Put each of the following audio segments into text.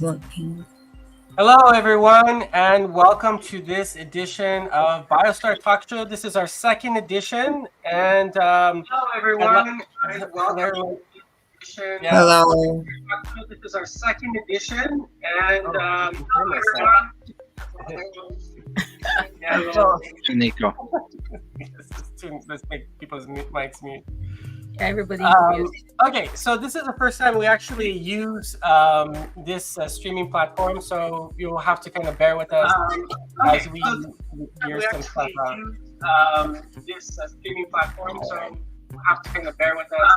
working. Hello, everyone, and welcome to this edition of Biostar Talk Show. This is our second edition, and Hello, I'd like everyone, and hello, welcome everyone. to the edition Yeah. of Hello. This is our second edition, and Oh, I can hear hello, myself. everyone. Yeah, So, Nico. let's make people's mics mute. Everybody. Okay, so this is the first time we actually use this streaming platform, so you'll have to kind of bear with us as we hear we some stuff actually out. use this streaming platform, so you have to kind of bear with us.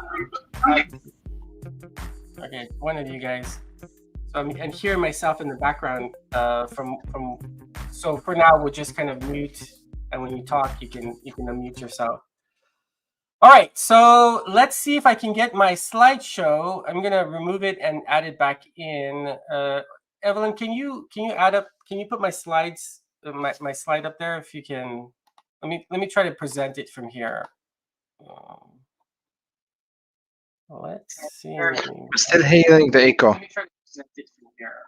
Okay, one of you guys. So and hear myself in the background from. So for now, we'll just kind of mute, and when you talk, you can unmute yourself. All right, so let's see if I can get my slideshow. I'm gonna remove it and add it back in. Evelyn, can you add up? Can you put my slides, my slide up there? If you can, let me try to present it from here. Let's see. We're still hearing the echo. Let me try to present it from here.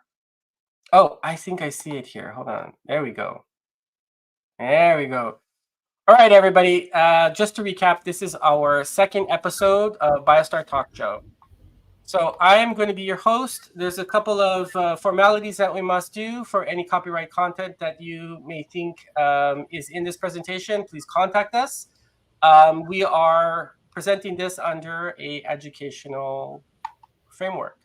Oh, I think I see it here. Hold on. There we go. There we go. All right, everybody. Just to recap, this is our second episode of Biostar Talk Show. So I am going to be your host. There's a couple of formalities that we must do for any copyright content that you may think is in this presentation. Please contact us. We are presenting this under a educational framework.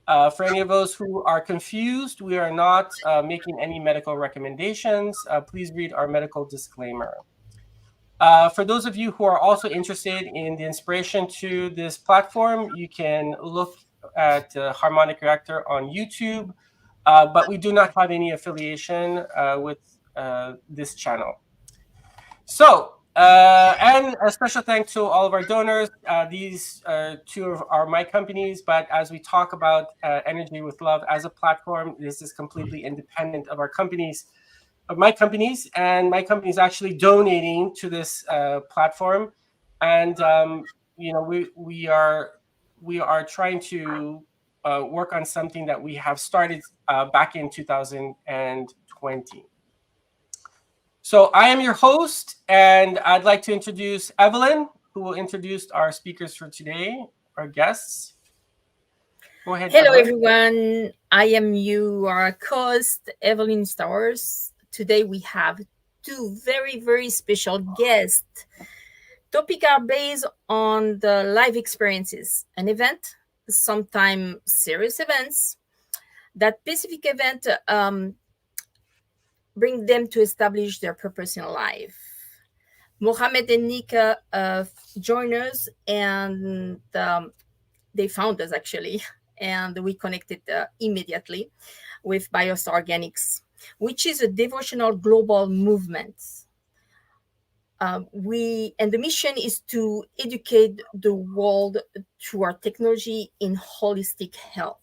For any of those who are confused, we are not making any medical recommendations. Please read our medical disclaimer. For those of you who are also interested in the inspiration to this platform, you can look at Harmonic Reactor on YouTube, but we do not have any affiliation with this channel. So, and a special thanks to all of our donors. These two are my companies, but as we talk about Energy with Love as a platform, this is completely independent of our companies. Of my companies, and my company is actually donating to this platform, and we are trying to work on something that we have started back in 2020. So I am your host, and I'd like to introduce Evelyn, who will introduce our speakers for today, our guests. Go ahead. Hello, Evelyn. everyone. I am your host, Evelyn Stowers. Today we have two very, very special guests. Topic are based on the live experiences, an event, sometimes serious events. That specific event bring them to establish their purpose in life. Mohamed and Nika join us, and they found us actually, and we connected immediately with Biostar Organics, which is a devotional global movement. The mission is to educate the world through our technology in holistic health.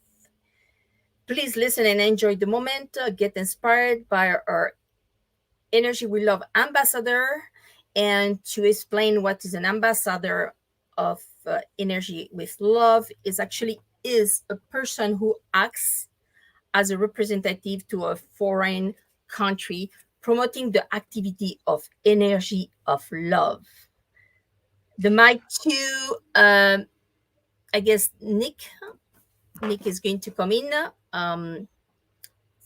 Please listen and enjoy the moment. Get inspired by our Energy We Love ambassador, and to explain what is an ambassador of Energy with Love is a person who acts as a representative to a foreign country, promoting the activity of energy of love. The mic to, I guess, Nick. Nick is going to come in.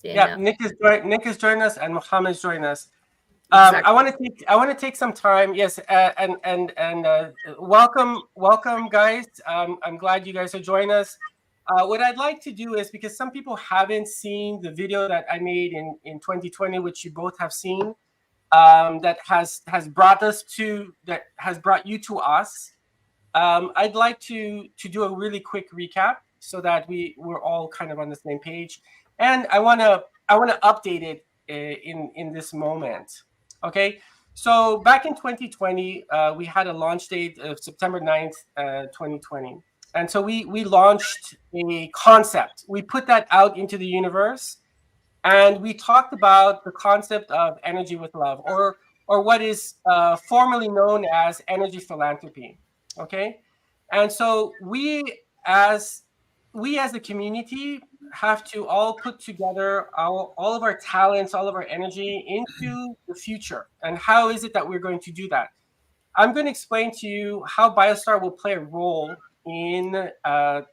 Nick is joining us, and Mohammed is joining us. Exactly. I want to take some time. Yes, and welcome, guys. I'm glad you guys are joining us. What I'd like to do is, because some people haven't seen the video that I made in 2020, which you both have seen, that has brought you to us. I'd like to do a really quick recap so that we're all kind of on the same page, and I want to update it in this moment. Okay, so back in 2020, we had a launch date of September 9th, 2020. And so we launched a concept. We put that out into the universe, and we talked about the concept of Energy with Love, or what is formerly known as Energy Philanthropy. Okay, and so we we as a community have to all put together all of our talents, all of our energy into the future. And how is it that we're going to do that? I'm going to explain to you how Biostar will play a role in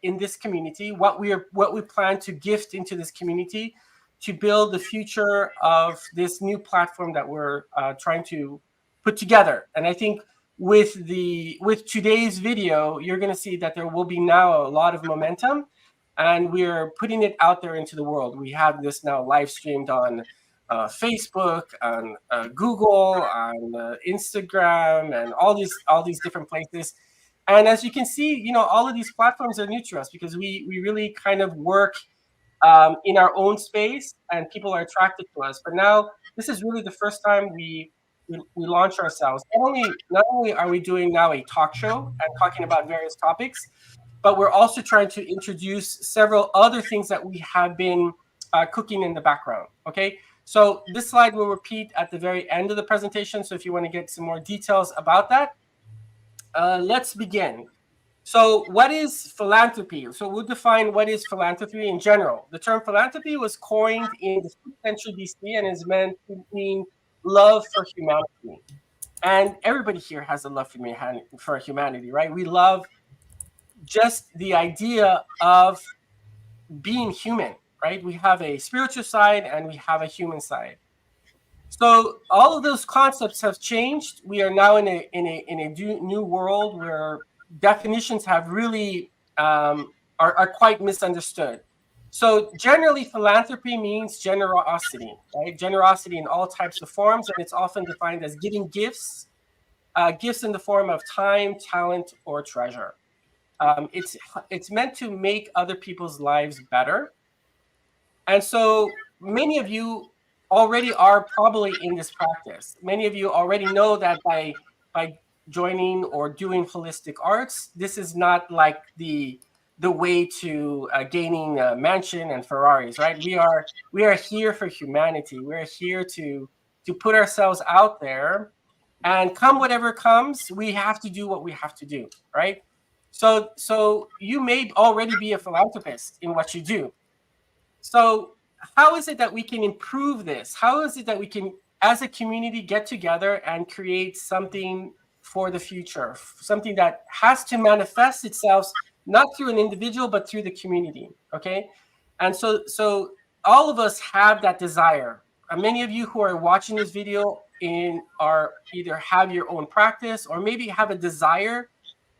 this community, what we plan to gift into this community to build the future of this new platform that we're trying to put together. And I think with today's video, you're going to see that there will be now a lot of momentum, and we're putting it out there into the world. We have this now live streamed on Facebook, on Google, on Instagram, and all these different places. And as you can see, all of these platforms are new to us because we really kind of work in our own space, and people are attracted to us. But now this is really the first time we launch ourselves. Not only are we doing now a talk show and talking about various topics, but we're also trying to introduce several other things that we have been cooking in the background. Okay, so this slide will repeat at the very end of the presentation. So if you want to get some more details about that, let's begin. So what is philanthropy? So we'll define what is philanthropy in general. The term philanthropy was coined in the 6th century BC and is meant to mean love for humanity. And everybody here has a love for humanity, right? We love just the idea of being human, right? We have a spiritual side and we have a human side. So all of those concepts have changed. We are now in a new world where definitions have really are quite misunderstood. So generally, philanthropy means generosity, right? Generosity in all types of forms, and it's often defined as giving gifts, gifts in the form of time, talent, or treasure. It's meant to make other people's lives better. And so many of you already are probably in this practice. Many of you already know that by joining or doing holistic arts, this is not like the way to gaining a mansion and Ferraris, right? We are here for humanity. We're here to put ourselves out there, and come whatever comes, we have to do what we have to do, right? So you may already be a philanthropist in what you do. So how is it that we can improve this? How is it that we can, as a community, get together and create something for the future, something that has to manifest itself not through an individual, but through the community, okay? And so all of us have that desire. Many of you who are watching this video are either have your own practice or maybe have a desire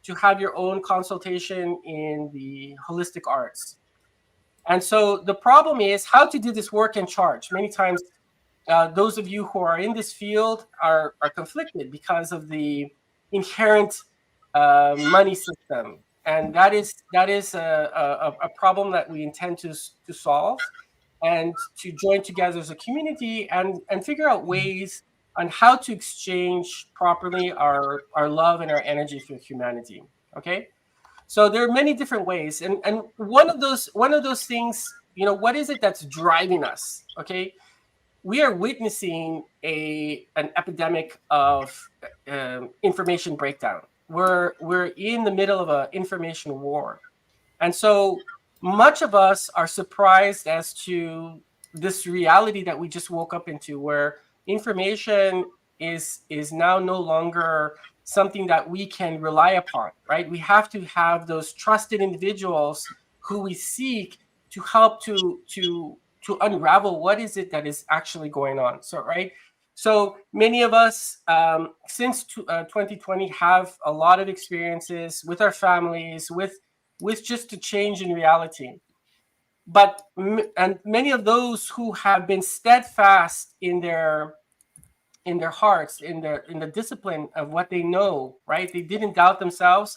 to have your own consultation in the holistic arts. And so the problem is how to do this work and charge. Many times, those of you who are in this field are conflicted because of the inherent money system, and that is a problem that we intend to solve, and to join together as a community and figure out ways on how to exchange properly our love and our energy for humanity. Okay. So there are many different ways, and one of those things, what is it that's driving us? Okay, we are witnessing an epidemic of information breakdown. We're in the middle of an information war, and so much of us are surprised as to this reality that we just woke up into, where information is now no longer something that we can rely upon, right? We have to have those trusted individuals who we seek to help to unravel what is it that is actually going on. So, right. So many of us since 2020 have a lot of experiences with our families, with just a change in reality. But and many of those who have been steadfast in their hearts, in the discipline of what they know, right? They didn't doubt themselves,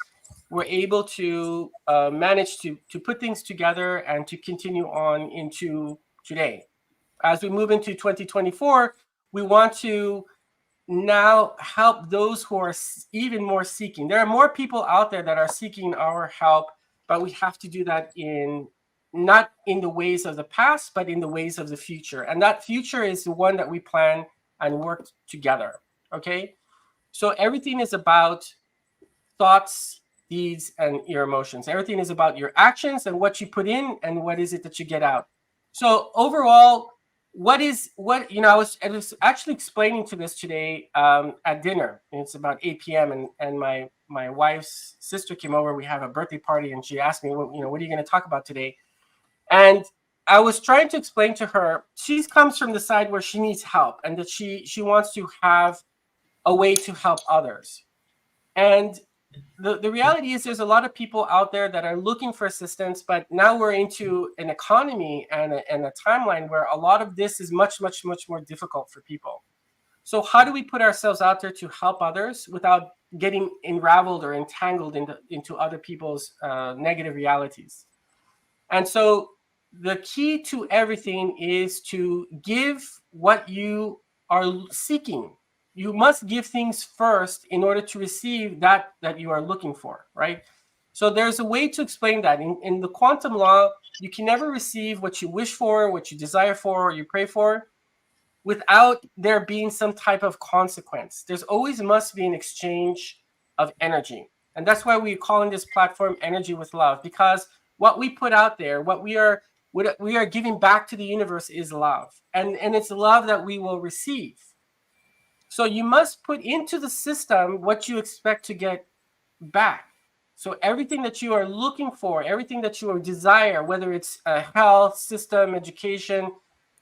were able to manage to put things together and to continue on into today. As we move into 2024, we want to now help those who are even more seeking. There are more people out there that are seeking our help, but we have to do that not in the ways of the past, but in the ways of the future. And that future is the one that we plan and work together. Okay. So everything is about thoughts, deeds, and your emotions. Everything is about your actions and what you put in and what is it that you get out. So overall, what I was actually explaining to this today at dinner. It's about 8 p.m. and my wife's sister came over. We have a birthday party, and she asked me, what are you going to talk about today? And I was trying to explain to her, she comes from the side where she needs help and that she wants to have a way to help others. And the reality is there's a lot of people out there that are looking for assistance, but now we're into an economy and a timeline where a lot of this is much, much, much more difficult for people. So how do we put ourselves out there to help others without getting unraveled or entangled into other people's negative realities? And so the key to everything is to give what you are seeking. You must give things first in order to receive that you are looking for, right? So there's a way to explain that. In the quantum law, you can never receive what you wish for, what you desire for, or you pray for without there being some type of consequence. There's always must be an exchange of energy. And that's why we're calling this platform Energy with Love, because what we put out there, what we are giving back to the universe is love. And it's love that we will receive. So you must put into the system what you expect to get back. So everything that you are looking for, everything that you desire, whether it's a health system, education,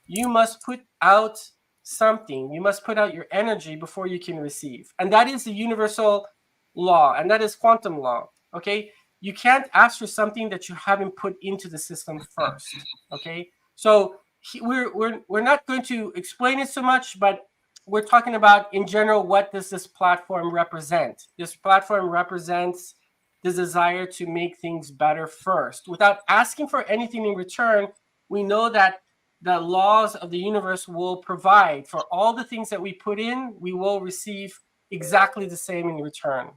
you must put out something. You must put out your energy before you can receive. And that is the universal law, and that is quantum law. Okay? You can't ask for something that you haven't put into the system first. Okay? So we're not going to explain it so much, but we're talking about in general, what does this platform represent? This platform represents the desire to make things better first without asking for anything in return. We know that the laws of the universe will provide for all the things that we put in. We will receive exactly the same in return.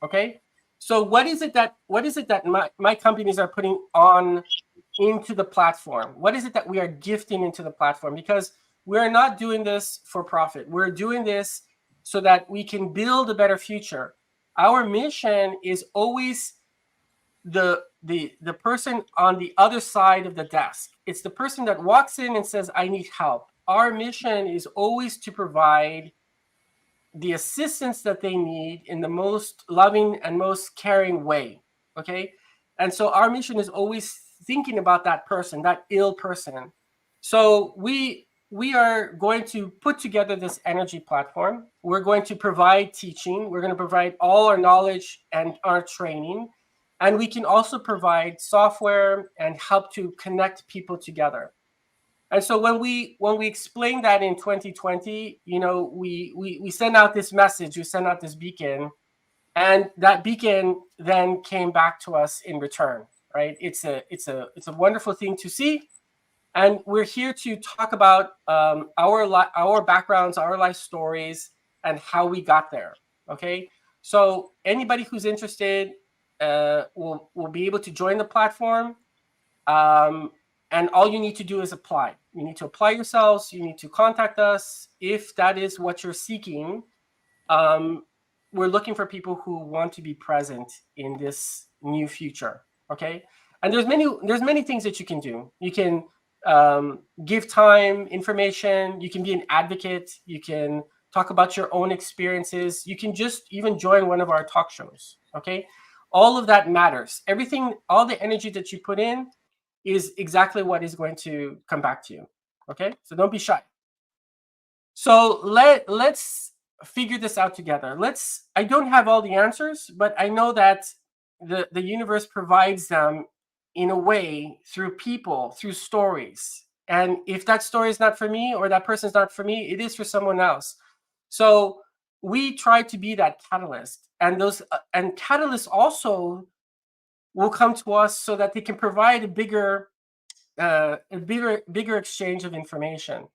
Okay, so what is it that my companies are putting on into the platform? What is it that we are gifting into the platform? Because we're not doing this for profit. We're doing this so that we can build a better future. Our mission is always the person on the other side of the desk. It's the person that walks in and says, I need help. Our mission is always to provide the assistance that they need in the most loving and most caring way. Okay. And so our mission is always thinking about that person, that ill person. So we are going to put together this energy platform. We're going to provide teaching. We're going to provide all our knowledge and our training. And we can also provide software and help to connect people together. And so when we explain that in 2020, we send out this message, we send out this beacon, and that beacon then came back to us in return, right? It's a wonderful thing to see, and we're here to talk about our backgrounds, our life stories, and how we got there. Okay, so anybody who's interested will be able to join the platform. And all you need to do is apply. You need to apply yourselves. You need to contact us if that is what you're seeking. We're looking for people who want to be present in this new future. Okay, and there's many things that you can do. You can give time, information. You can be an advocate. You can talk about your own experiences. You can just even join one of our talk shows. Okay, all of that matters. Everything, all the energy that you put in is exactly what is going to come back to you. Okay, so don't be shy. So let's figure this out together. I don't have all the answers, but I know that the universe provides them in a way through people, through stories. And if that story is not for me or that person is not for me, it is for someone else. So we try to be that catalyst, and those and catalysts also will come to us so that they can provide a bigger exchange of information.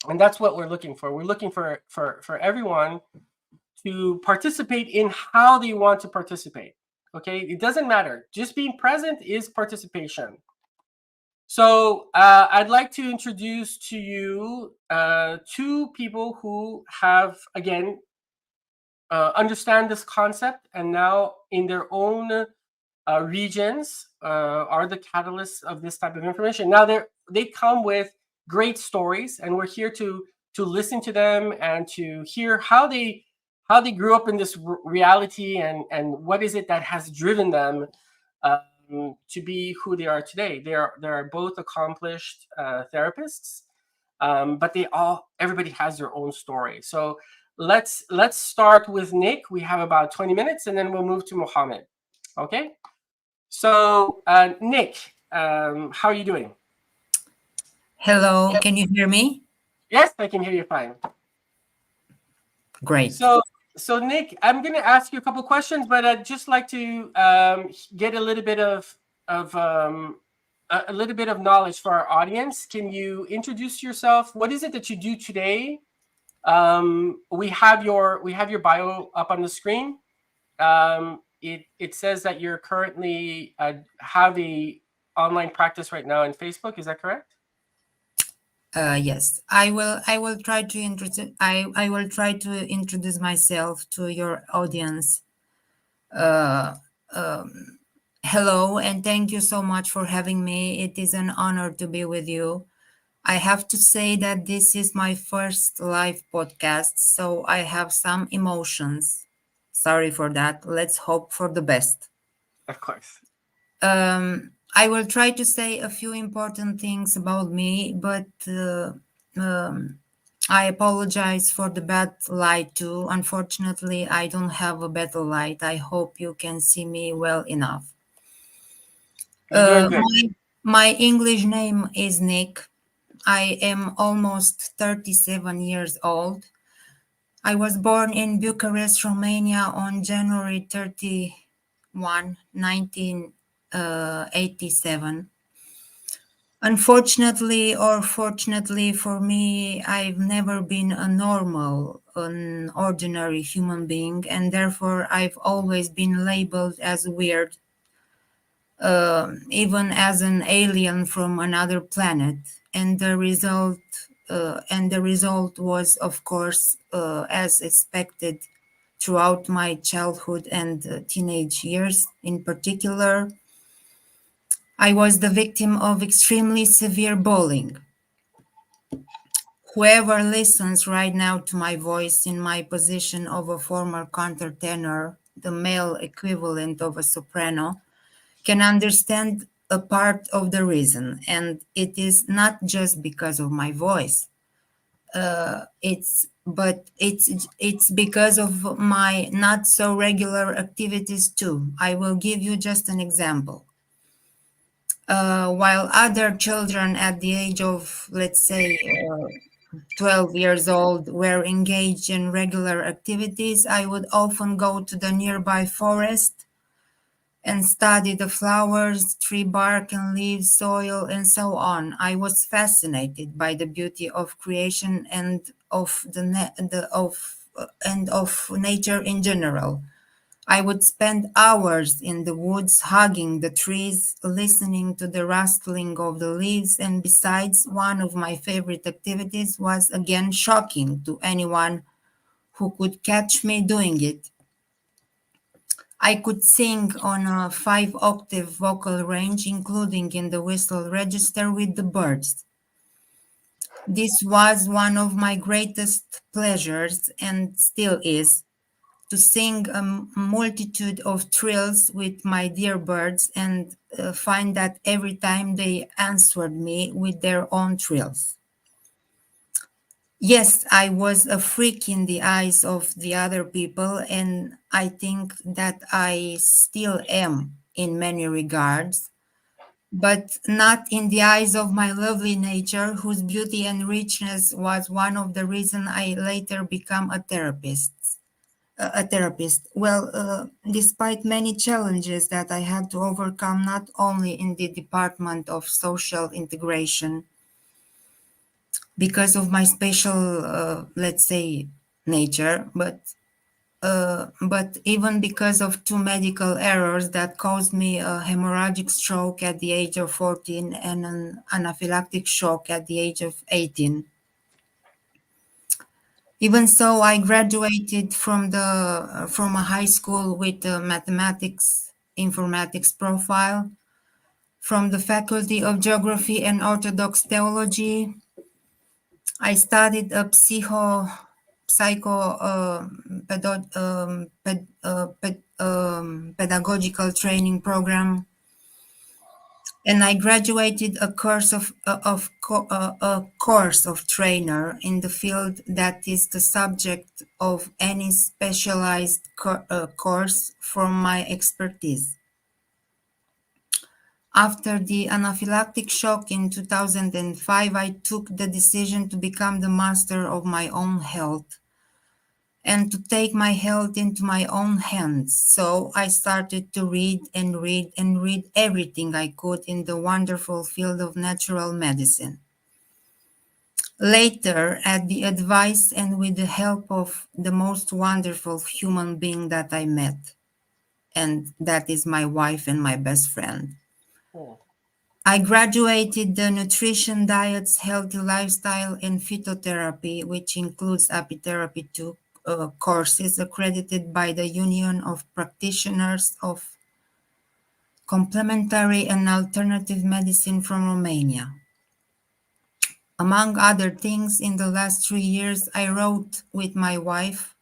And that's what we're looking for. We're looking for everyone to participate in how they want to participate. Okay, it doesn't matter. Just being present is participation. So I'd like to introduce to you two people who have, again, understand this concept, and now in their own regions are the catalysts of this type of information. Now they come with great stories, and we're here to listen to them and to hear how they grew up in this reality, and what is it that has driven them to be who they are today. They are both accomplished therapists, but everybody has their own story. So let's start with Nick. We have about 20 minutes, and then we'll move to Mohammed. Okay. So Nick, how are you doing? Hello, can you hear me? Yes, I can hear you fine. Great. So Nick, I'm going to ask you a couple questions, but I'd just like to get a little bit of knowledge for our audience. Can you introduce yourself? What is it that you do today? We have your bio up on the screen. It says that you're currently have a online practice right now in Facebook. Is that correct? Yes, I will try to introduce. I will try to introduce myself to your audience. Hello, and thank you so much for having me. It is an honor to be with you. I have to say that this is my first live podcast, so I have some emotions. Sorry for that. Let's hope for the best. Of course. I will try to say a few important things about me, but I apologize for the bad light too. Unfortunately, I don't have a better light. I hope you can see me well enough. You're doing good. My English name is Nick. I am almost 37 years old. I was born in Bucharest, Romania on January 31, 1987. Unfortunately or fortunately for me, I've never been a normal, an ordinary human being, and therefore I've always been labeled as weird, even as an alien from another planet. And the result was, of course, as expected, throughout my childhood and teenage years in particular, I was the victim of extremely severe bullying. Whoever listens right now to my voice in my position of a former countertenor, the male equivalent of a soprano, can understand a part of the reason, and it is not just because of my voice. It's because of my not so regular activities too. I will give you just an example. While other children at the age of, let's say, 12 years old were engaged in regular activities, I would often go to the nearby forest and study the flowers, tree bark and leaves, soil, and so on. I was fascinated by the beauty of creation and of nature in general. I would spend hours in the woods hugging the trees, listening to the rustling of the leaves, and besides, one of my favorite activities was again shocking to anyone who could catch me doing it. I could sing on a 5-octave vocal range, including in the whistle register with the birds. This was one of my greatest pleasures and still is, to sing a multitude of trills with my dear birds and find that every time they answered me with their own trills. Yes, I was a freak in the eyes of the other people, and I think that I still am in many regards, but not in the eyes of my lovely nature, whose beauty and richness was one of the reasons I later became a therapist. Well, despite many challenges that I had to overcome, not only in the Department of Social Integration, because of my special, let's say, nature, but even because of two medical errors that caused me a hemorrhagic stroke at the age of 14 and an anaphylactic shock at the age of 18. Even so, I graduated from a high school with a mathematics informatics profile, from the Faculty of Geography and Orthodox Theology. I studied a pedagogical training program, and I graduated a course of trainer in the field that is the subject of any specialized course from my expertise. After the anaphylactic shock in 2005, I took the decision to become the master of my own health and to take my health into my own hands. So I started to read and read and read everything I could in the wonderful field of natural medicine. Later, at the advice and with the help of the most wonderful human being that I met, and that is my wife and my best friend, Oh. I graduated the nutrition, diets, healthy lifestyle, and phytotherapy, which includes apitherapy too, courses accredited by the Union of Practitioners of Complementary and Alternative Medicine from Romania. Among other things, in the last 3 years, I wrote with my wife,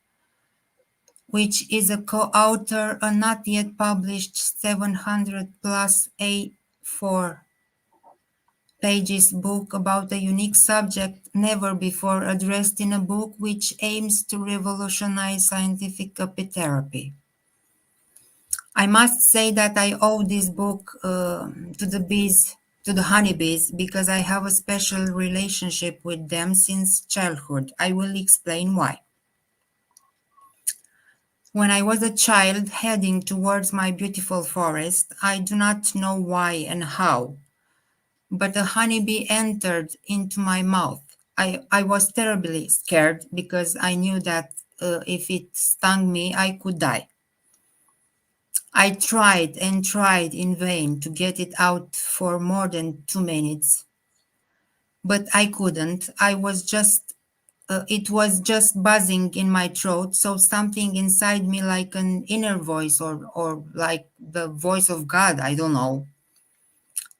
which is a co-author, a not yet published 700 plus A4 pages book about a unique subject never before addressed in a book which aims to revolutionize scientific apitherapy. I must say that I owe this book to the bees, to the honeybees, because I have a special relationship with them since childhood. I will explain why. When I was a child heading towards my beautiful forest, I do not know why and how, but a honeybee entered into my mouth. I was terribly scared because I knew that if it stung me, I could die. I tried and tried in vain to get it out for more than 2 minutes, but I couldn't. It was just buzzing in my throat, so something inside me, like an inner voice or like the voice of God, I don't know,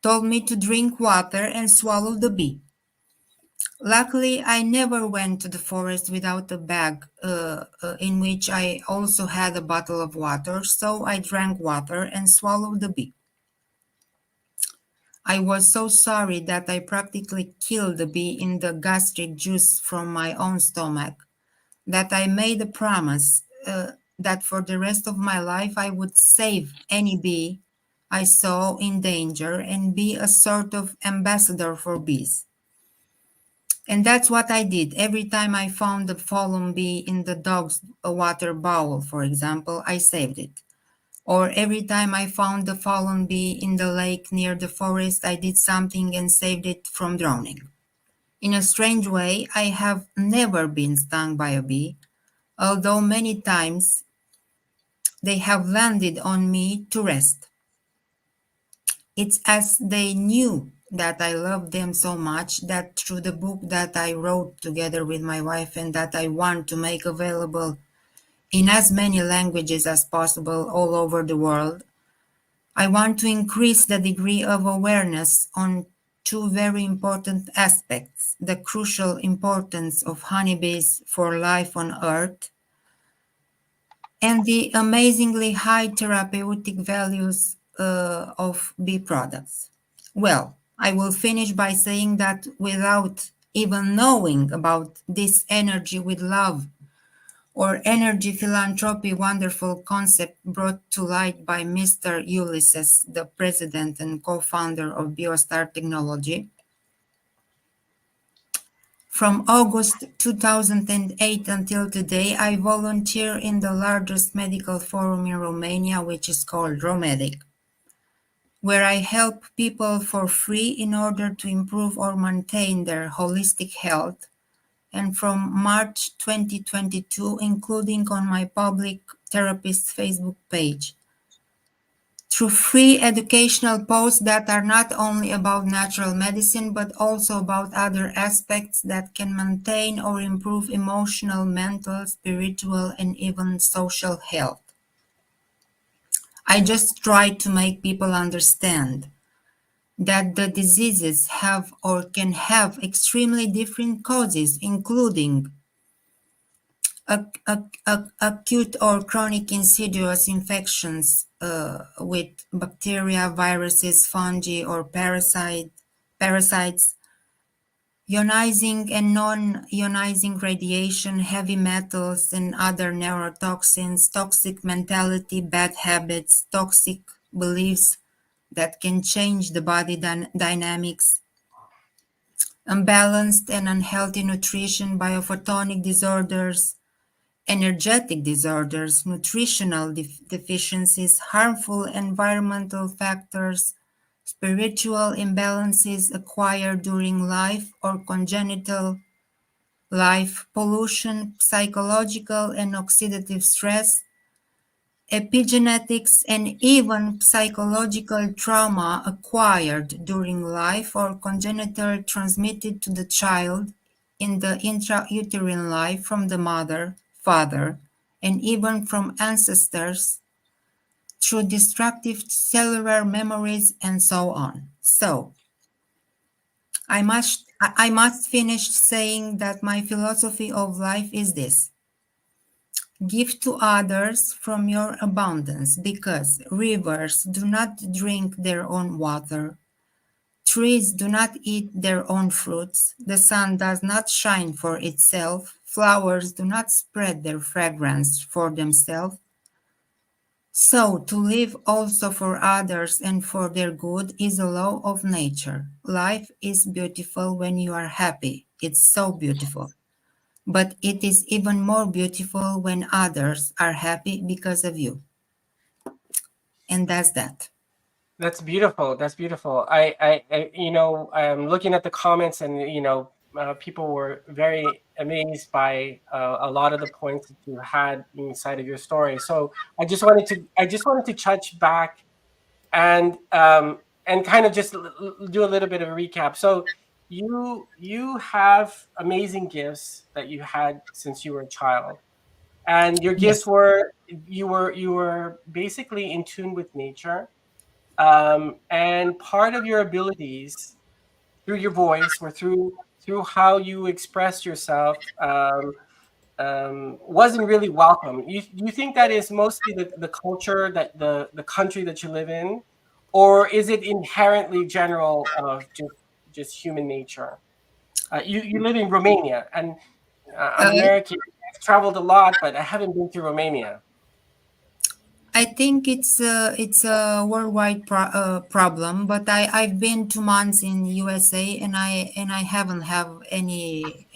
told me to drink water and swallow the bee. Luckily, I never went to the forest without a bag in which I also had a bottle of water, so I drank water and swallowed the bee. I was so sorry that I practically killed the bee in the gastric juice from my own stomach that I made a promise that for the rest of my life I would save any bee I saw in danger and be a sort of ambassador for bees. And that's what I did. Every time I found a fallen bee in the dog's water bowl, for example, I saved it. Or every time I found a fallen bee in the lake near the forest, I did something and saved it from drowning. In a strange way, I have never been stung by a bee, although many times they have landed on me to rest. It's as they knew that I loved them so much that through the book that I wrote together with my wife and that I want to make available in as many languages as possible all over the world, I want to increase the degree of awareness on two very important aspects: the crucial importance of honeybees for life on Earth and the amazingly high therapeutic values of bee products. Well, I will finish by saying that without even knowing about this energy with love or energy philanthropy wonderful concept brought to light by Mr. Ulysses, the president and co-founder of Biostar Technology, from August 2008 until today, I volunteer in the largest medical forum in Romania, which is called Romedic, where I help people for free in order to improve or maintain their holistic health. And from March 2022, including on my public therapist Facebook page. through free educational posts that are not only about natural medicine but also about other aspects that can maintain or improve emotional, mental, spiritual, and even social health. I just try to make people understand that the diseases have or can have extremely different causes, including acute or chronic insidious infections with bacteria, viruses, fungi, or parasites, ionizing and non-ionizing radiation, heavy metals and other neurotoxins, toxic mentality, bad habits, toxic beliefs that can change the body dynamics, unbalanced and unhealthy nutrition, biophotonic disorders, energetic disorders, nutritional deficiencies, harmful environmental factors, spiritual imbalances acquired during life or congenital life, pollution, psychological and oxidative stress, epigenetics, and even psychological trauma acquired during life or congenital transmitted to the child in the intrauterine life from the mother, father, and even from ancestors through destructive cellular memories and so on. So, I must finish saying that my philosophy of life is this: give to others from your abundance, because rivers do not drink their own water, trees do not eat their own fruits, the sun does not shine for itself, flowers do not spread their fragrance for themselves. So, to live also for others and for their good is a law of nature. Life is beautiful when you are happy. It's so beautiful. But it is even more beautiful when others are happy because of you. And that's that. That's beautiful. That's beautiful. I'm looking at the comments, and people were very amazed by a lot of the points that you had inside of your story. So I just wanted to touch back and kind of just do a little bit of a recap. So you have amazing gifts that you had since you were a child, and your gifts Yes. were you were basically in tune with nature, and part of your abilities through your voice or through how you express yourself wasn't really welcome. You think that is mostly the culture, that the country that you live in, or is it inherently general of just human nature? You live in Romania, and I'm Uh, American. I've traveled a lot, but I haven't been to Romania. I think it's a worldwide problem, but I've been 2 months in USA, and I haven't have any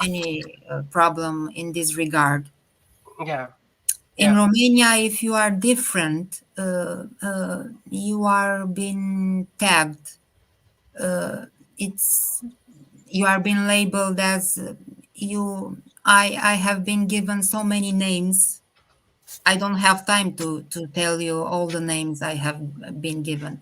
problem in this regard. Yeah, In yeah. Romania, if you are different, you are being tagged. It's you are being labeled as you. I have been given so many names. I don't have time to tell you all the names I have been given.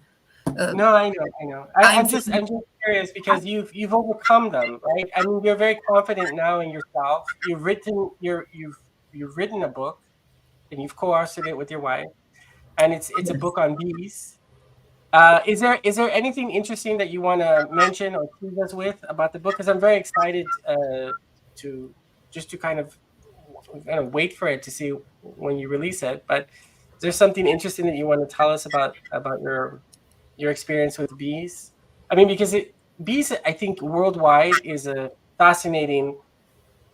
No, I know, I know. I'm from I'm just curious because you've overcome them, right? I mean, you're very confident now in yourself. You've written a book, and you've co-authored it with your wife, and it's a yes. book on bees. Is there anything interesting that you want to mention or tease us with about the book? Because I'm very excited to just to kind of wait for it to see when you release it. But is there something interesting that you want to tell us about your experience with bees? I mean, because bees, I think worldwide is a fascinating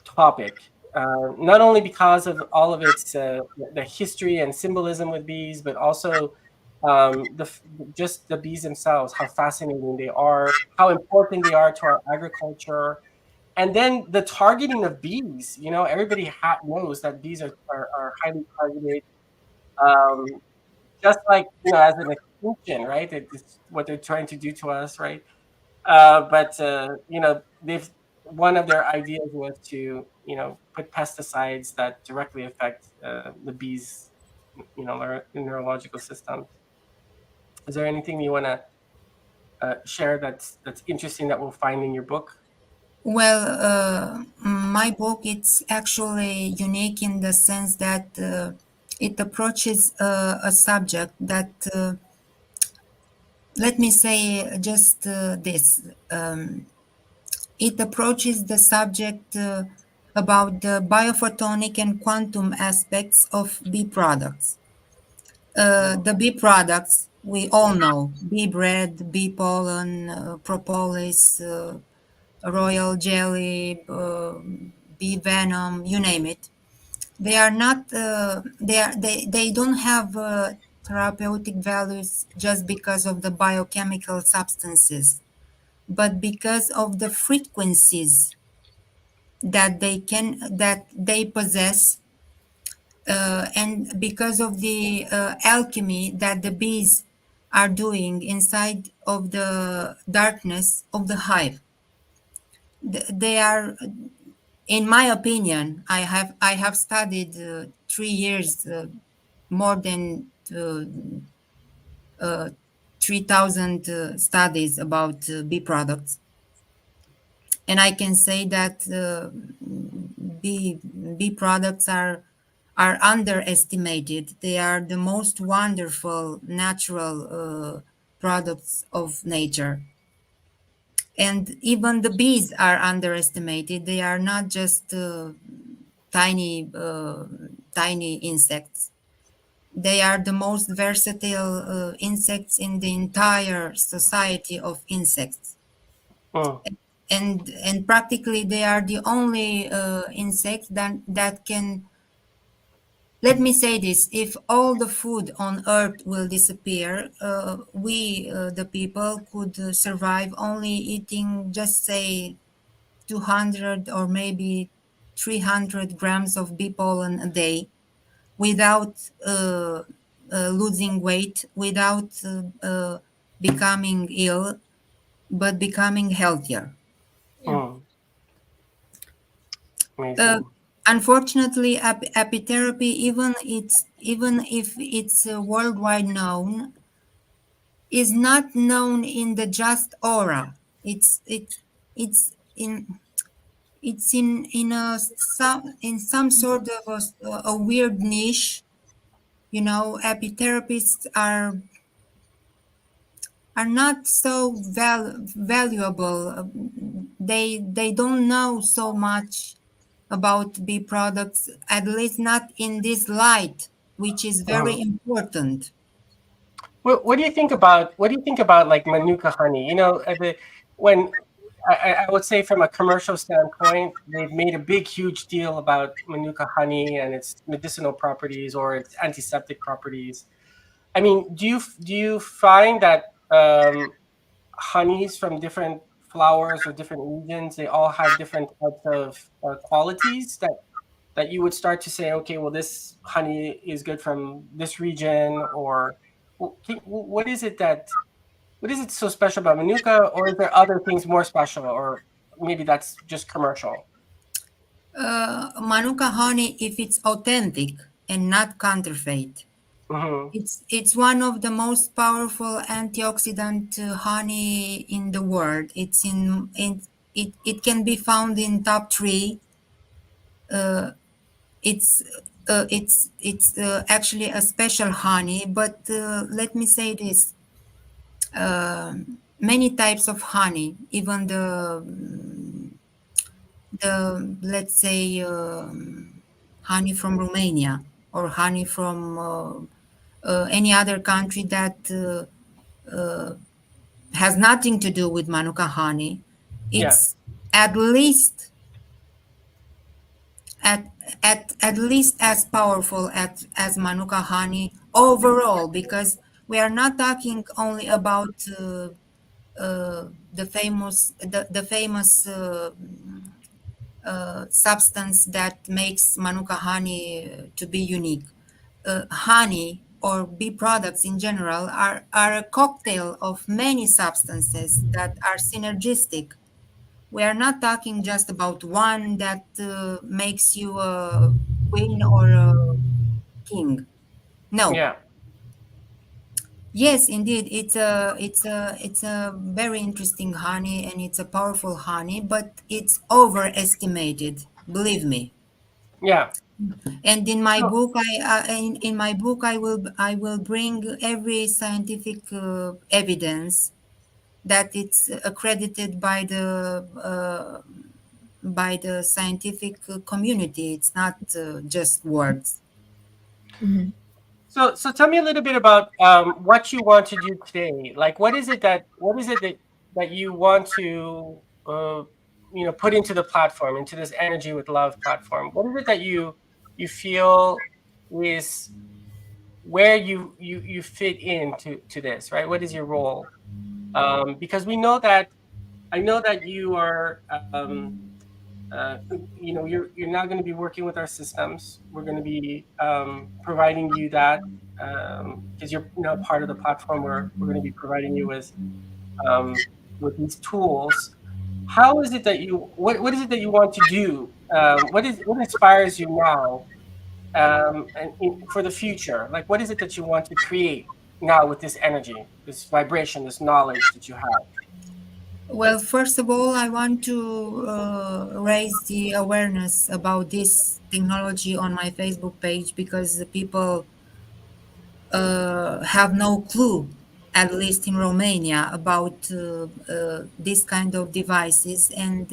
topic. Not only because of all of its the history and symbolism with bees, but also just the bees themselves, how fascinating they are, how important they are to our agriculture, and then the targeting of bees. Everybody knows that bees are highly targeted. Um, just like as an extinction, right? It's what they're trying to do to us, right? But they've one of their ideas was to put pesticides that directly affect the bees, neurological system. Is there anything you want to share that's interesting that we'll find in your book? Well, my book it's actually unique in the sense that it approaches a subject that let me say just this. It approaches the subject about the biophotonic and quantum aspects of bee products. The bee products we all know: bee bread, bee pollen, propolis, royal jelly, bee venom, you name it. They are not. They don't have therapeutic values just because of the biochemical substances, but because of the frequencies that they possess, and because of the alchemy that the bees are doing inside of the darkness of the hive. They are, in my opinion, I have studied 3 years, more than 3,000 studies about bee products, and I can say that bee products are underestimated. They are the most wonderful natural products of nature. And even the bees are underestimated. They are not just tiny, tiny insects. They are the most versatile insects in the entire society of insects. Mm, And practically they are the only insects that can, let me say this: if all the food on earth will disappear, we the people could survive only eating, just say, 200 or maybe 300 grams of bee pollen a day, without losing weight, without becoming ill, but becoming healthier. Yeah. mm, Uh, amazing. Unfortunately, apitherapy, even if it's worldwide known, is not known in the just aura. It's in some sort of a weird niche. You know, apitherapists are not so valuable. They don't know so much about bee products, at least not in this light, which is very Mhm. important. What do you think about like Manuka honey? When I would say from a commercial standpoint, they've made a big, huge deal about Manuka honey and its medicinal properties or its antiseptic properties. I mean, do you find that honeys from different flowers or different regions, they all have different types of qualities that you would start to say, okay, well, this honey is good from this region, or what is it so special about Manuka, or is there other things more special, or maybe that's just commercial? Manuka honey, if it's authentic and not counterfeit, Hmm. it's one of the most powerful antioxidant honey in the world. It can be found in top three. It's actually a special honey, but let me say this: many types of honey, even the let's say honey from Romania or honey from any other country that has nothing to do with Manuka honey, Yeah. it's at least at least as powerful as Manuka honey overall, because we are not talking only about the famous substance that makes Manuka honey to be unique. Honey or bee products in general are a cocktail of many substances that are synergistic. We are not talking just about one that makes you a queen or a king. No, Yeah. Yes, indeed. It's a very interesting honey, and it's a powerful honey, but it's overestimated. Believe me. Yeah. And in my So book, in my book, I will bring every scientific evidence that it's accredited by the scientific community. It's not just words. Mhm. so tell me a little bit about what you want to do today. Like, what is it that you want to put into the platform, into this Energy with Love platform? What is it that you feel is where you fit into this, right? What is your role? Because we know that I know that you are uh, you're not going to be working with our systems. We're going to be providing you that because you're part of the platform where we're going to be providing you um, with these tools. How is it that what is it that you want to do? What inspires you now for the future? Like, what is it that you want to create now with this energy, this vibration, this knowledge that you have? Well, first of all, I want to raise the awareness about this technology on my Facebook page because the people have no clue, at least in Romania, about this kind of devices. And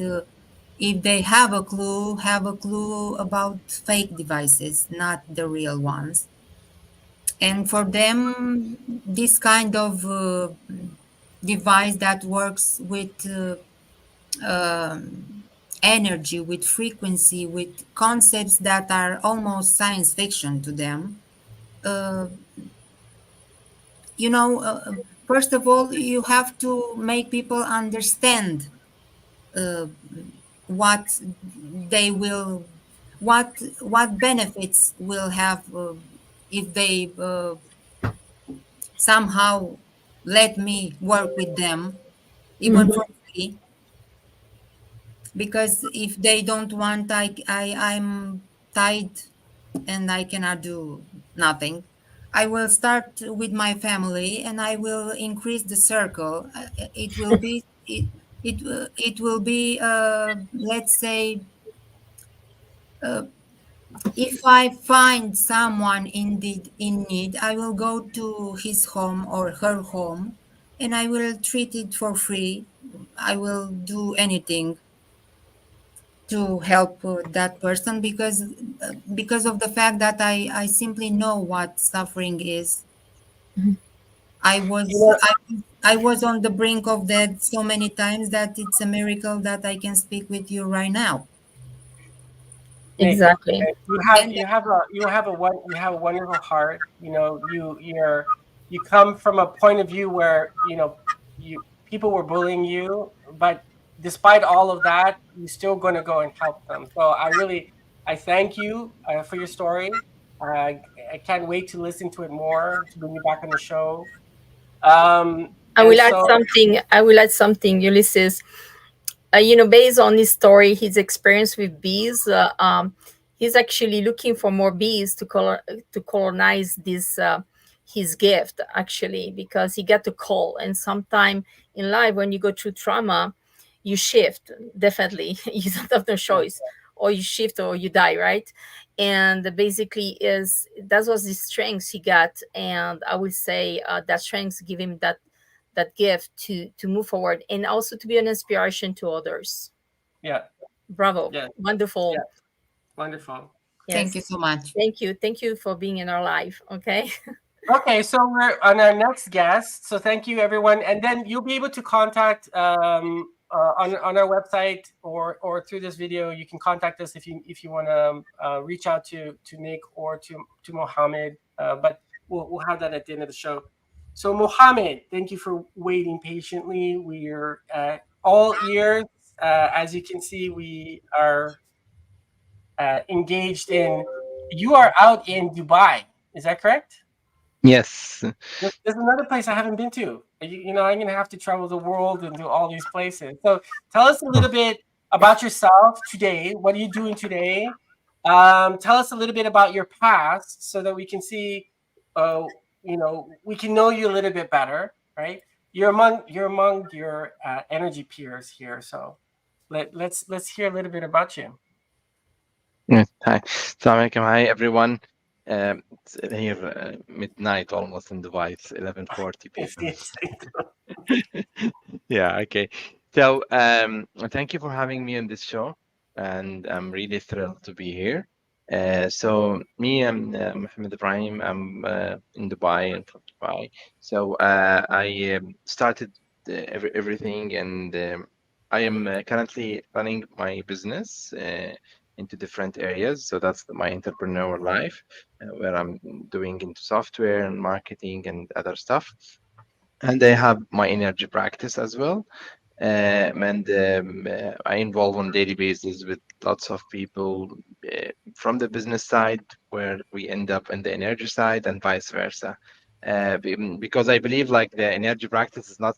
if they have a clue about fake devices, not the real ones. And for them, this kind of device that works with energy, with frequency, with concepts that are almost science fiction to them. Uh, you know, first of all, you have to make people understand uh, what they will, what benefits will have if they somehow let me work with them, even Mhm. for free. Because if they don't want, I'm tied and I cannot do nothing. I will start with my family and I will increase the circle. It will be it will be let's say if I find someone in need, I will go to his home or her home and I will treat it for free. I will do anything to help that person because of the fact that I simply know what suffering is. I You was know, I, I was on the brink of death so many times that it's a miracle that I can speak with you right now. Nick, Exactly. And you have a wonderful heart. You come from a point of view where you people were bullying you, but despite all of that, you're still going to go and help them. So I thank you for your story. I can't wait to listen to it more, to bring you back on the show. I And will add so something. I will add something, Ulysses. Based on his story, his experience with bees, he's actually looking for more bees to colonize this his gift actually, because he got a call. And sometime in life, when you go through trauma, you shift definitely. You don't have no yeah, choice, or you shift or you die, right? And basically, is that was the strengths he got, and I would say that strengths give him that gift to move forward and also to be an inspiration to others. yeah, Bravo, yeah, yeah, wonderful. wonderful. thank you Yes, so much. thank you for being in our life. Okay. Okay, so we're on our next guest. So thank you, everyone, and then you'll be able to contact on our website or through this video. You can contact us if you want to reach out to Nick or to Mohammed. But we'll have that at the end of the show. So Mohammed, thank you for waiting patiently. We're all ears. As you can see, we are engaged in. You are out in Dubai. Is that correct? Yes. There's another place I haven't been to. I'm gonna have to travel the world and do all these places. So tell us a little bit about yourself today. What are you doing today? Tell us a little bit about your past so that we can see uh, we can know you a little bit better, right? You're among your energy peers here, so let's hear a little bit about you. Yeah, hi. Assalamu alaikum. Hi, everyone. It's here midnight almost in Dubai. It's 11:40 It's p.m. the instinct. Yeah, okay. So, thank you for having me on this show, and I'm really thrilled to be here. So, me, I'm Mohammed Ibrahim. I'm in Dubai and from Dubai. So, I started everything, and I am currently running my business into different areas. So, that's my entrepreneur life, where I'm doing into software and marketing and other stuff. And I have my energy practice as well. And I involve on daily basis with lots of people from the business side, where we end up in the energy side, and vice versa. Because I believe like the energy practice is not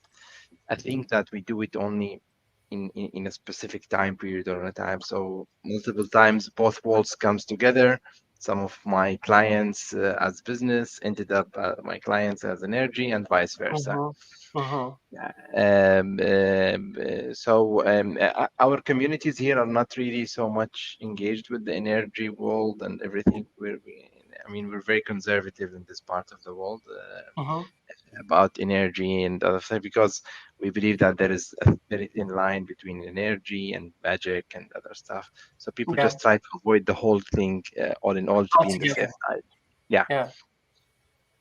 a thing that we do it only in a specific time period or a time. So multiple times both worlds comes together. Some of my clients as business ended up my clients as energy, and vice versa. Mm-hmm. Mm-hmm. Our communities here are not really so much engaged with the energy world and everything. I mean, we're very conservative in this part of the world Mm-hmm. about energy and other stuff, because we believe that there is a very thin line between energy and magic and other stuff. So people Yeah. just try to avoid the whole thing, all in all, to be in the safe Altogether. side. Yeah. Yeah.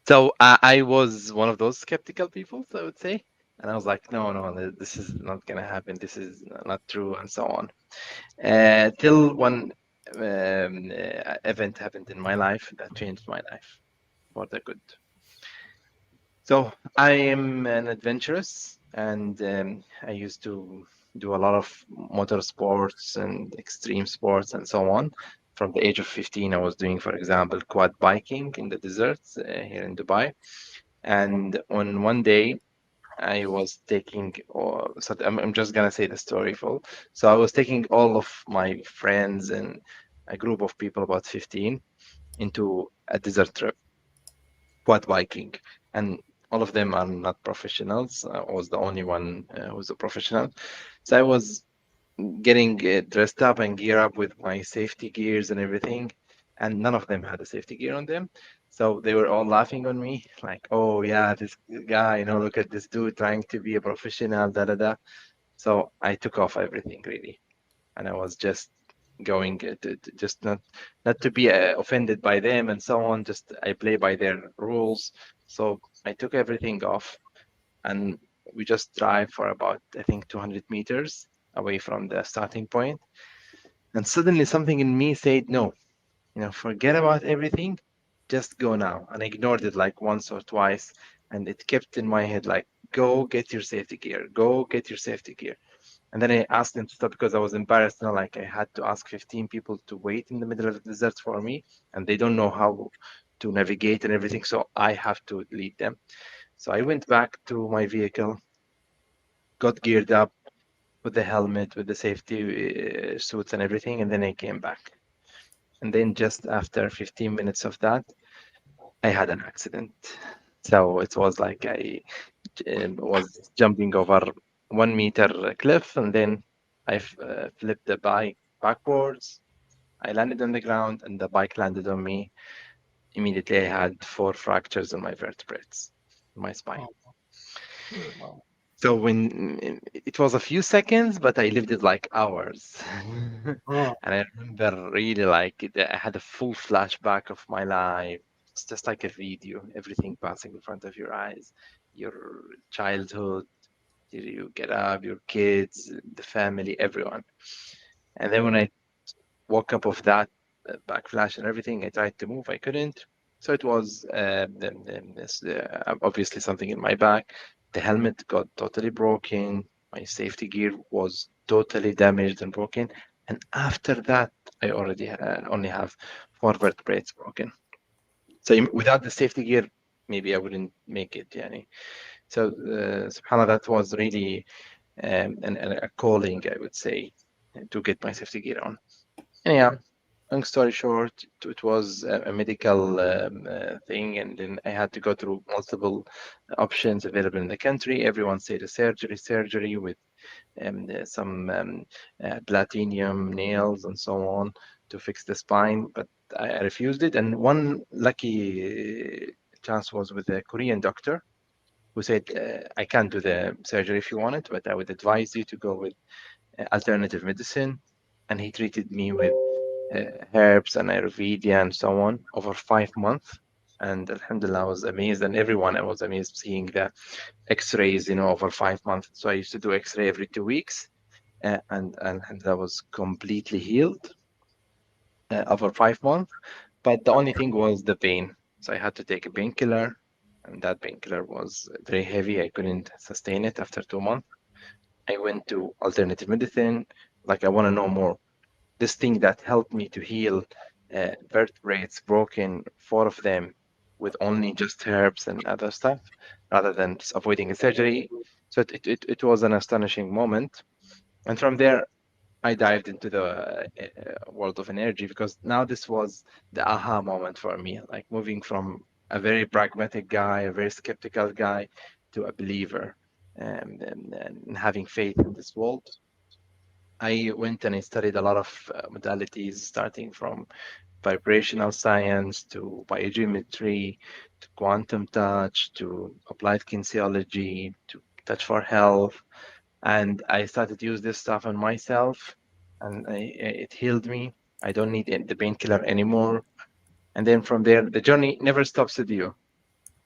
So I was one of those skeptical people, so I would say, and I was like, no, no, this is not gonna happen. This is not true, and so on. Till one event happened in my life that changed my life for the good. So I am an adventurous, and I used to do a lot of motor sports and extreme sports and so on. From the age of 15, I was doing, for example, quad biking in the deserts here in Dubai. And on one day, I was taking, so I'm just gonna say the story full. So I was taking all of my friends and a group of people, about 15, into a desert trip, quad biking. And all of them are not professionals. I was the only one who was a professional. So I was getting dressed up and gear up with my safety gears and everything, and none of them had a safety gear on them. So they were all laughing on me, like, "Oh yeah, this guy, look at this dude trying to be a professional, da da da." So I took off everything really, and I was just going to just not to be offended by them and so on. Just I play by their rules. So I took everything off, and we just drive for about, I think, 200 meters away from the starting point. And suddenly something in me said, no, forget about everything, just go now. And I ignored it like once or twice. And it kept in my head, like, go get your safety gear, go get your safety gear. And then I asked them to stop because I was embarrassed. Like I had to ask 15 people to wait in the middle of the desert for me, and they don't know how to navigate and everything. So I have to lead them. So I went back to my vehicle, got geared up with the helmet, with the safety suits and everything, and then I came back. And then just after 15 minutes of that, I had an accident. So it was like I was jumping over 1 meter cliff, and then I flipped the bike backwards. I landed on the ground, and the bike landed on me. Immediately, I had 4 fractures in my vertebrates, my spine. Mm. Wow. So it was a few seconds, but I lived it like hours. Mm. And I remember really like I had a full flashback of my life. It's just like a video, everything passing in front of your eyes, your childhood, you get up, your kids, the family, everyone. And then when I woke up of that backflash and everything, I tried to move, I couldn't. So it was obviously something in my back. The helmet got totally broken. My safety gear was totally damaged and broken. And after that, I already only have 4 vertebrae broken. So without the safety gear, maybe I wouldn't make it. Yani. So subhanAllah, that was really a calling, I would say, to get my safety gear on. Anyhow, long story short, it was a medical thing, and then I had to go through multiple options available in the country. Everyone said a surgery with some platinum nails and so on to fix the spine, but I refused it. And one lucky chance was with a Korean doctor who said, I can't do the surgery if you want it, but I would advise you to go with alternative medicine. And he treated me with herbs and Ayurveda and so on over 5 months. And Alhamdulillah, I was amazed, and everyone I was amazed seeing the X-rays, over 5 months. So I used to do X-ray every 2 weeks, and I was completely healed over 5 months. But the only thing was the pain. So I had to take a painkiller, and that painkiller was very heavy. I couldn't sustain it after 2 months. I went to alternative medicine. Like, I want to know more. This thing that helped me to heal vertebrae broken, four of them, with only just herbs and other stuff, rather than just avoiding a surgery. So it was an astonishing moment. And from there, I dived into the world of energy, because now this was the aha moment for me, like moving from a very pragmatic guy, a very skeptical guy, to a believer, and having faith in this world. I went and I studied a lot of modalities, starting from vibrational science to biogeometry to quantum touch to applied kinesiology to touch for health. And I started to use this stuff on myself, and it healed me. I don't need the painkiller anymore. And then from there, the journey never stops with you.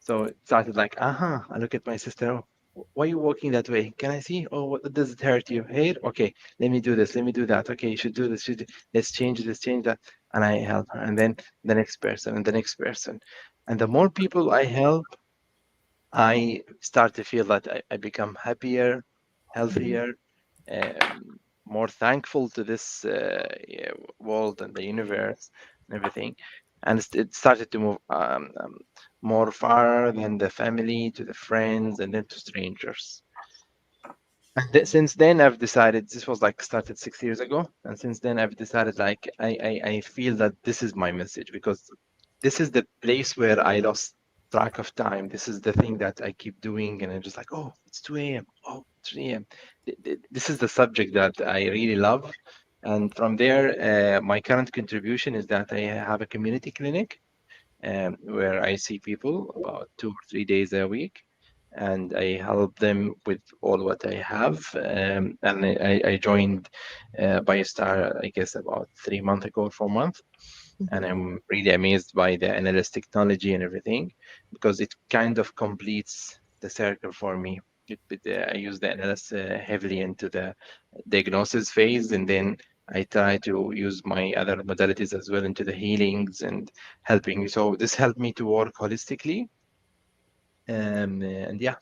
So it started like, I look at my sister. Oh, why are you walking that way? Can I see? Oh, what does it hurt you? Here? Okay, let me do this. Let me do that. Okay, you should do this. Let's change this, change that. And I help her. And then the next person and the next person. And the more people I help, I start to feel that I become happier, healthier, more thankful to this yeah, world and the universe and everything. And it started to move more far than the family to the friends and then to strangers. And since then, I've decided, this was like started 6 years ago, and since then I've decided, like, I feel that this is my message, because this is the place where I lost track of time. This is the thing that I keep doing, and I'm just like, oh, it's 2 a.m. Oh, 3 a.m. This is the subject that I really love. And from there, my current contribution is that I have a community clinic, where I see people about 2 or 3 days a week, and I help them with all what I have. And I joined Biostar, I guess, about 3 months ago, 4 months, and I'm really amazed by the NLS technology and everything, because it kind of completes the circle for me. I use the NLS heavily into the diagnosis phase, and then I try to use my other modalities as well into the healings and helping. So this helped me to work holistically. And yeah,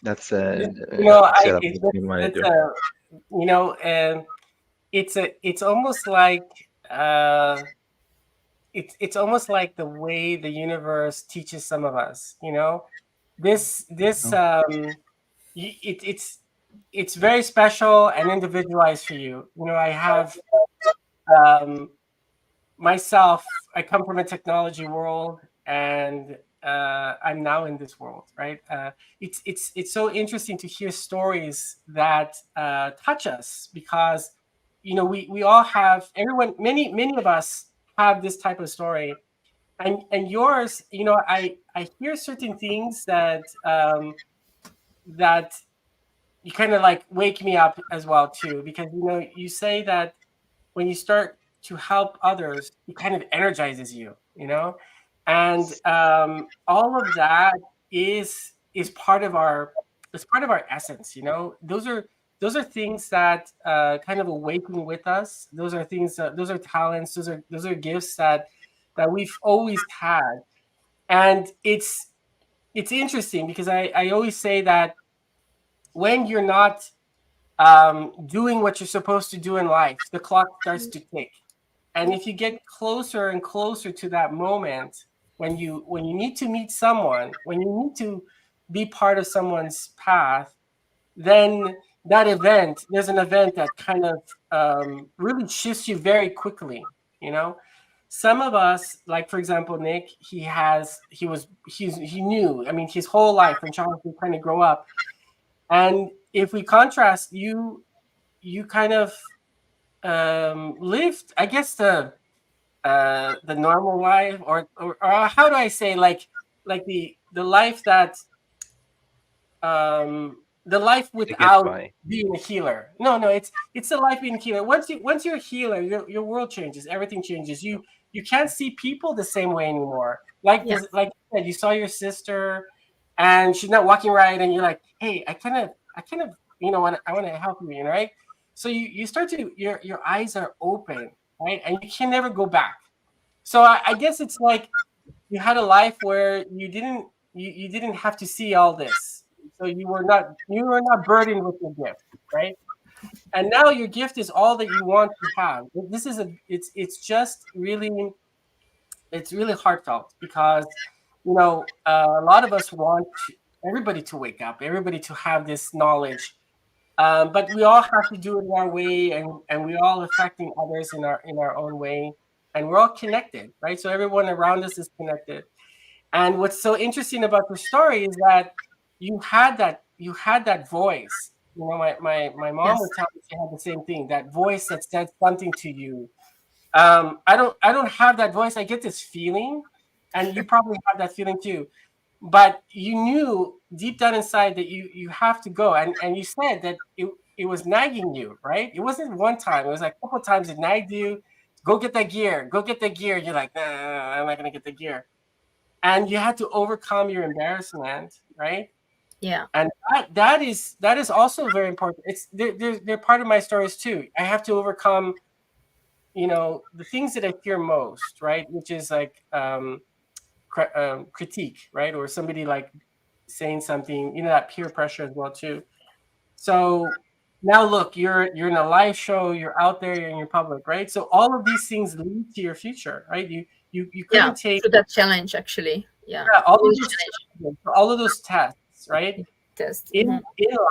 that's I nutshell of it, what we want that's to do. you know, it's almost like uh, it's almost like the way the universe teaches some of us. This it's very special and individualized for you. I have um, myself. I come from a technology world, and I'm now in this world, right? It's so interesting to hear stories that touch us, because we all have, everyone, many of us have this type of story, and yours, I hear certain things that you kind of like wake me up as well too, because you say that when you start to help others, it kind of energizes you. And all of that is part of our essence. Those are things that kind of awaken with us. Those are things, those are talents, those are gifts that we've always had. And it's interesting, because I always say that when you're not doing what you're supposed to do in life, the clock starts to tick. And if you get closer and closer to that moment, when you need to meet someone, when you need to be part of someone's path, then there's an event that kind of really shifts you very quickly. you know. Some of us, like for example Nick, he knew, I mean, his whole life from childhood to kind of grow up. And if we contrast, you kind of lived, I guess, the normal life, or how do I say, like the life that the life To get without by. being a healer. No, no, it's a life being a healer. Once you're a healer, your world changes, everything changes. You can't see people the same way anymore. Like Yeah. this, like you said, you saw your sister and she's not walking right, and you're like, hey, I kind of I want to help you, right? So you start to, your eyes are open, right? And you can never go back. So I guess it's like you had a life where you didn't have to see all this, so you were not burdened with your gift, right? And now your gift is all that you want to have. This is a it's just really, it's really heartfelt, because a lot of us want everybody to wake up, everybody to have this knowledge, but we all have to do it in our way, and we're all affecting others in our own way, and we're all connected, right? So everyone around us is connected. And what's so interesting about the story is that you had that voice. My mom would Yes. tell me she had the same thing. That voice that said something to you. I don't have that voice. I get this feeling, and you probably have that feeling too. But you knew deep down inside that you have to go, and you said that it was nagging you, right? It wasn't one time. It was like a couple of times it nagged you. Go get that gear. Go get that gear. You're like, nah, I'm not gonna get the gear, and you had to overcome your embarrassment, right? Yeah. And that is also very important. They're part of my stories too. I have to overcome, the things that I fear most, right? Which is like critique, right? Or somebody like saying something, that peer pressure as well too. So now look, you're in a live show, you're out there, you're in your public, right? So all of these things lead to your future, right? You Yeah. couldn't take, To that challenge, actually. Yeah. yeah, all of Always those challenge. challenges, all of those tests, right? Test. In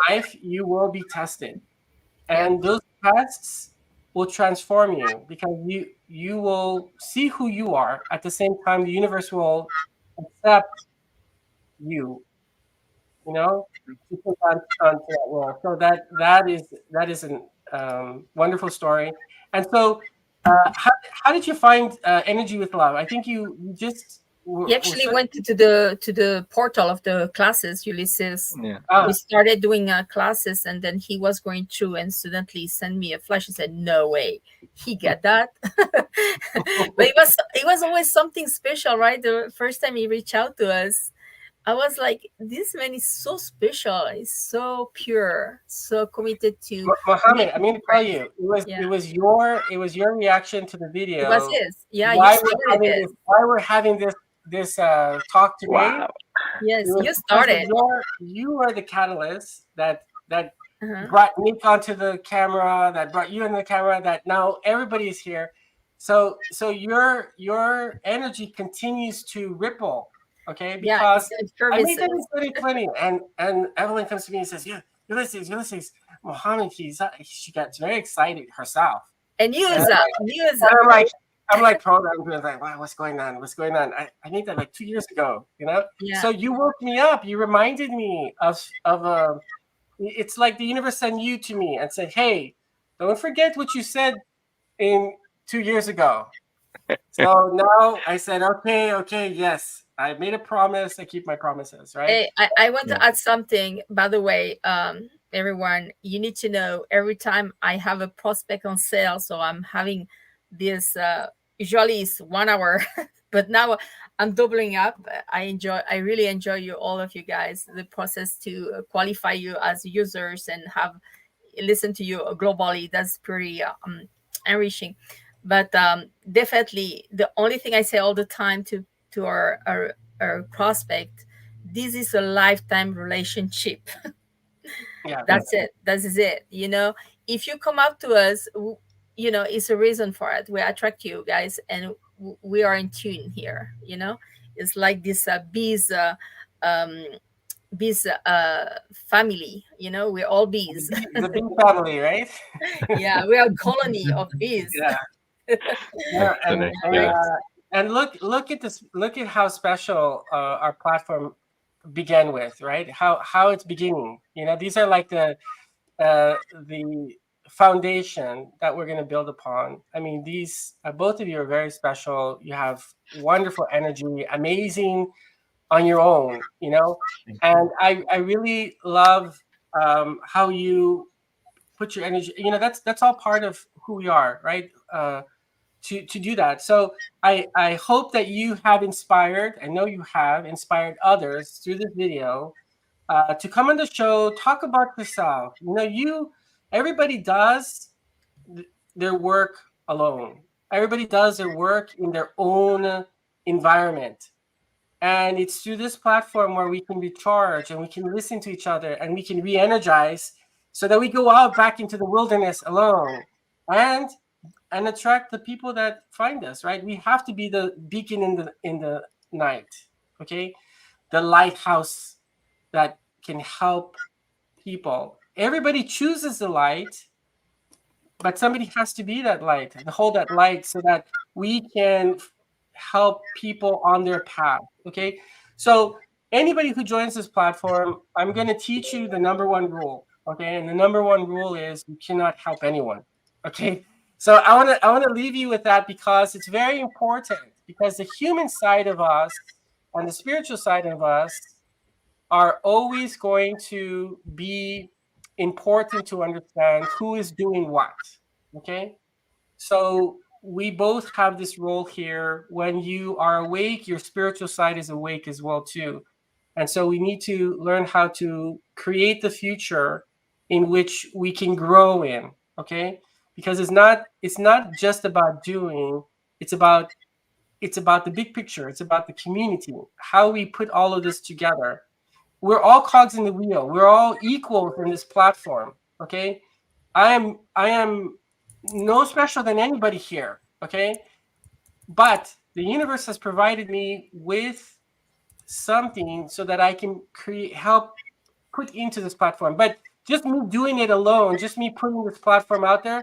life, you will be tested, Yeah. and those tests will transform you, because you will see who you are. At the same time, the universe will accept you, to put onto that world. So that is a wonderful story. And so, how did you find energy with love? I think you just He were actually sort of. went to the portal of the classes, Ulysses. Yeah. We Ah, started doing classes, and then he was going through and suddenly sent me a flash and said, no way he get that. But it was always something special, right? The first time he reached out to us, I was like, this man is so special, he's so pure, so committed to Mohammed, I'm making going to tell difference. you, it was Yeah, it was your reaction to the it was video. his. Yeah, you started it. Why we're having this talk today. Wow. It Yes, was you because of started. you are the catalyst that Uh-huh. brought Nick onto the camera, that brought you in the camera, that now everybody is here. So your energy continues to ripple, okay? Yeah, Because it's like I made that services. in 2020, and Evelyn comes to me and says, "Yeah, Ulysses, Mohammed, she gets very excited herself." And And news up, news and up. I'm like programmed to like, wow, what's going on? What's going on? I made that like 2 years ago. Yeah. So you woke me up. You reminded me of. It's like the universe sent you to me and said, hey, don't forget what you said in 2 years ago. So now I said, okay, yes, I made a promise. I keep my promises, right? Hey, I want Yeah. to add something. By the way, everyone, you need to know every time I have a prospect on sale, so I'm having this. Usually it's 1 hour, but now I'm doubling up. I really enjoy you, all of you guys. The process to qualify you as users and have listen to you globally. That's pretty enriching. But definitely, the only thing I say all the time to our prospect, this is a lifetime relationship. Yeah. Yeah. That's it. That is it. If you come up to us, it's a reason for it. We attract you guys, and we are in tune here. It's like this um, bees family. We're all bees. The big family, right? Yeah, we are a colony of bees. Yeah. Yeah, Excellent. All Yeah. right. and look at this. Look at how special our platform began with, right? How it's beginning. You know, these are like the foundation that we're going to build upon. I mean, these both of you are very special. You have wonderful energy, amazing on your own. You know, Thank you. and I really love how you put your energy. You know, that's all part of who we are, right? To do that. So I hope that you have inspired. I know you have inspired others through this video to come on the show, talk about yourself. You know, everybody does their work alone. Everybody does their work in their own environment. And it's through this platform where we can recharge and we can listen to each other and we can re-energize so that we go out back into the wilderness alone and attract the people that find us, right? We have to be the beacon in the night, okay? The lighthouse that can help people. Everybody chooses the light, but somebody has to be that light and hold that light so that we can help people on their path. Okay. So anybody who joins this platform, I'm going to teach you the number one rule. Okay. And the number one rule is you cannot help anyone. Okay. So I want to leave you with that because it's very important, because the human side of us and the spiritual side of us are always going to be important to understand who is doing what. Okay. So we both have this role here. When you are awake, your spiritual side is awake as well too. And so we need to learn how to create the future in which we can grow in. Okay. Because it's not just about doing, it's about the big picture. It's about the community, how we put all of this together. We're all cogs in the wheel. We're all equals in this platform. Okay. I am no special than anybody here. Okay. But the universe has provided me with something so that I can help put into this platform. But just me doing it alone, just me putting this platform out there,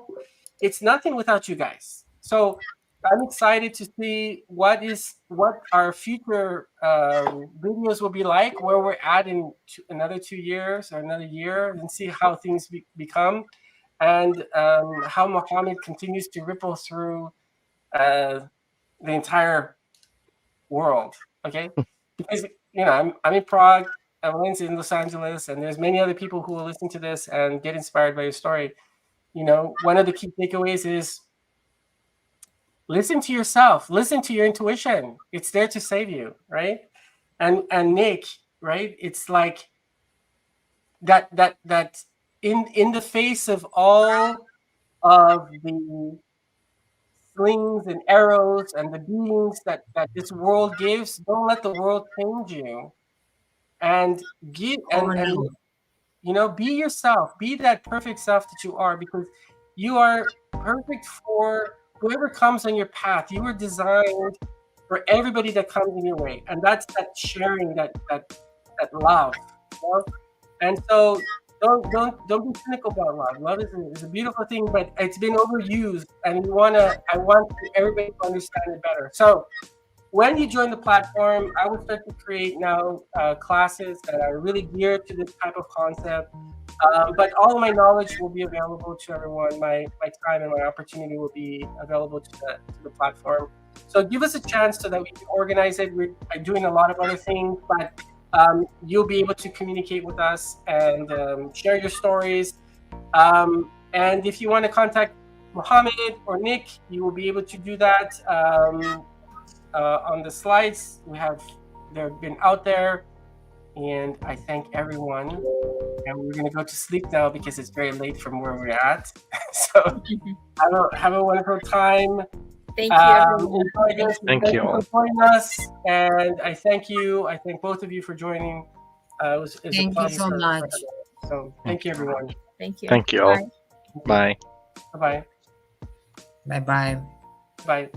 it's nothing without you guys. So I'm excited to see what our future videos will be like, where we're at in another 2 years or another year, and see how things become, and how Muhammad continues to ripple through uh, the entire world. Okay, because I'm in Prague, Evelyn's in Los Angeles, and there's many other people who will listen to this and get inspired by your story. One of the key takeaways is listen to yourself, listen to your intuition. It's there to save you, right? And Nick, right? It's like that in the face of all of the slings and arrows and the beatings that this world gives, don't let the world change you. And give Oh and no. be yourself, be that perfect self that you are, because you are perfect for whoever comes on your path. You were designed for everybody that comes in your way, and that's that sharing, that love. And so don't be cynical about love. Love is a beautiful thing, but it's been overused, and I want everybody to understand it better. So when you join the platform, I will start to create now classes that are really geared to this type of concept. But all of my knowledge will be available to everyone. My time and my opportunity will be available to the platform. So give us a chance so that we can organize it. We're doing a lot of other things, but you'll be able to communicate with us and share your stories. And if you want to contact Mohammed or Nick, you will be able to do that. On the slides they've been out there, and I thank everyone, and we're going to go to sleep now because it's very late from where we're at. So have a wonderful time. Thank you, everyone. Thank you all. for joining us, and I thank both of you for joining. It was a Thank you pleasure so much. so thank you, everyone. Thank you. Thank you all. Bye. Bye. Bye-bye. Bye bye. Bye.